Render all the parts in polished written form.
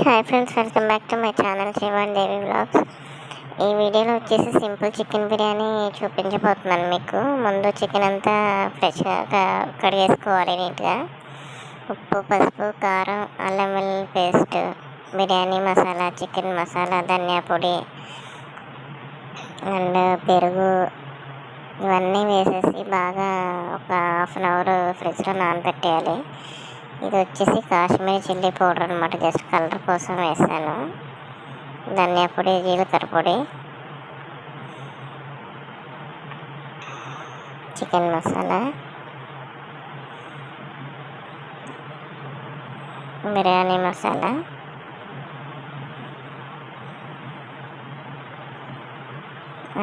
Hi friends, welcome back to my channel Srivanidevi vlogs. ఈ వీడియోలో వచ్చేసి సింపుల్ చికెన్ బిర్యానీ చూపించబోతున్నాను మీకు. ముందు చికెన్ అంతా ఫ్రెష్గా కడిగేసుకోవాలి నీట్గా. ఉప్పు, పసుపు, కారం, అల్లం వెల్లుల్లి పేస్ట్, బిర్యానీ మసాలా, చికెన్ మసాలా, ధనియా పొడి అండ్ పెరుగు ఇవన్నీ వేసేసి బాగా ఒక హాఫ్ అన్ అవర్ ఫ్రిడ్జ్లో నానబెట్టేయాలి. ఇది వచ్చేసి కాశ్మీరీ చిల్లీ పౌడర్ అనమాట, జస్ట్ కలర్ కోసం వేసాను. ధనియా పొడి, జీలకర్ర పొడి, చికెన్ మసాలా, బిర్యానీ మసాలా,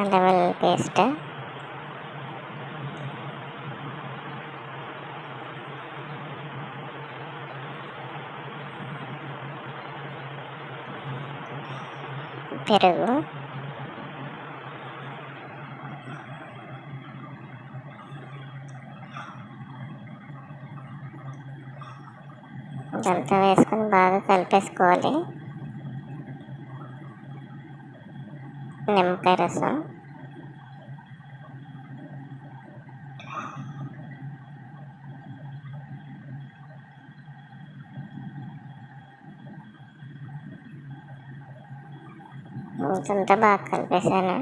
అల్లం వెల్లుల్లి పేస్ట్, పెరుగు, ఇదంతా వేసుకొని బాగా కలిపేసుకోవాలి. నిమ్మకాయ రసం, ఇదంతా బాగా కలిపేసాను.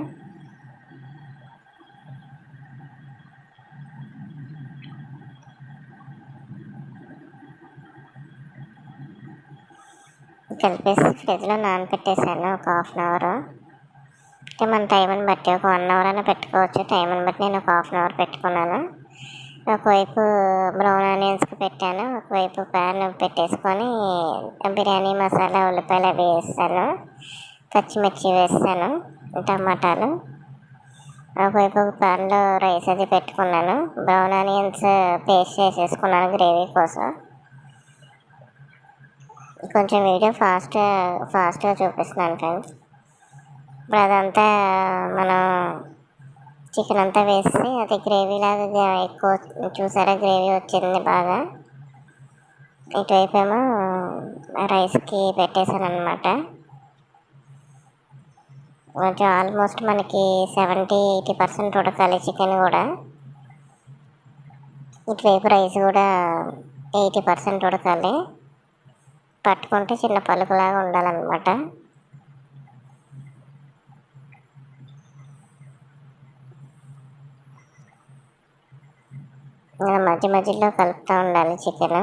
కలిపేసి ఫ్రిడ్జ్లో నానబెట్టేసాను ఒక హాఫ్ అన్ అవర్. అంటే మన టైంని బట్టి ఒక 1 అవర్ అయినా పెట్టుకోవచ్చు. టైంని బట్టి నేను ఒక హాఫ్ అన్ అవర్ పెట్టుకున్నాను. ఒకవైపు బ్రౌన్ ఆనియన్స్కి పెట్టాను, ఒకవైపు ప్యాన్ పెట్టేసుకొని బిర్యానీ మసాలా, ఉల్లిపాయలు అవి వేస్తాను, పచ్చిమిర్చి వేస్తాను, టమాటాలు. ఒకవైపు ప్యాన్లో రైస్ అది పెట్టుకున్నాను. బ్రౌన్ ఆనియన్స్ పేస్ట్ చేసేసుకున్నాను గ్రేవీ కోసం. కొంచెం వీడియో ఫాస్ట్గా చూపిస్తున్నాను ఫ్రెండ్స్. ఇప్పుడు అదంతా మనం చికెన్ అంతా వేసి అది గ్రేవీ లాగా ఎక్కువ చూసారా, గ్రేవీ వచ్చింది బాగా. ఇటువైపు ఏమో రైస్కి పెట్టేశాను అనమాట. కొంచెం ఆల్మోస్ట్ మనకి 70-80% ఉడకాలి చికెన్ కూడా. ఇటువైపు రైస్ కూడా 80% ఉడకాలి. పట్టుకుంటే చిన్న పలుకులాగా ఉండాలన్నమాట. మధ్య మధ్యలో కలుపుతూ ఉండాలి చికెన్.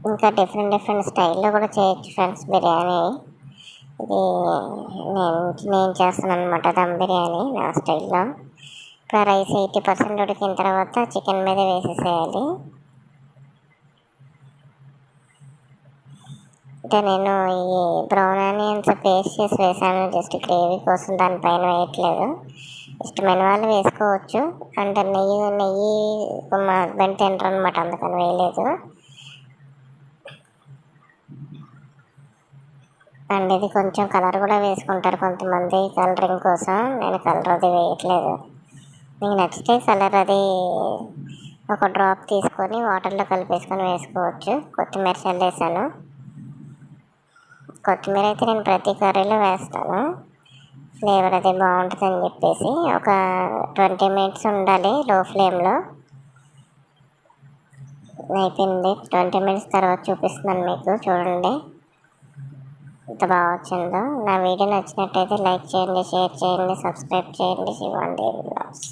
ఇంకా డిఫరెంట్ స్టైల్లో కూడా చేయొచ్చు ఫ్రెండ్స్ బిర్యానీ. ఇది నేను చేస్తాను అనమాట, దమ్ బిర్యానీ నా స్టైల్లో. ఇప్పుడు రైస్ 80% ఉడికిన తర్వాత చికెన్ మీద వేసేసేయాలి. అంటే నేను ఈ బ్రౌన్ ఆనియన్స్ పేస్ట్ చేసి వేసాను జస్ట్ గ్రేవీ కోసం, దానిపైన వేయట్లేదు. ఇష్టమైన వాళ్ళు వేసుకోవచ్చు. అంటే నెయ్యి మా హస్బెండ్ తింటారు అనమాట, అందుకని వేయలేదు. అండ్ ఇది కొంచెం కలర్ కూడా వేసుకుంటారు కొంతమంది, కలరింగ్ కోసం. నేను కలర్ అది వేయట్లేదు. మీకు నచ్చితే కలర్ అది ఒక డ్రాప్ తీసుకొని వాటర్లో కలిపేసుకొని వేసుకోవచ్చు. కొత్తిమీర చల్లేసాను. కొత్తిమీర అయితే నేను ప్రతి కర్రీలో వేస్తాను, ఫ్లేవర్ అది బాగుంటుందని చెప్పేసి. ఒక 20 minutes ఉండాలి లో ఫ్లేమ్లో. అయిపోయింది. 20 minutes తర్వాత చూపిస్తున్నాను మీకు, చూడండి ఎంత బాగా వచ్చిందో. నా వీడియో నచ్చినట్టయితే లైక్ చేయండి, షేర్ చేయండి, సబ్స్క్రైబ్ చేయండి. శ్రీవాణిదేవి వ్లాగ్స్.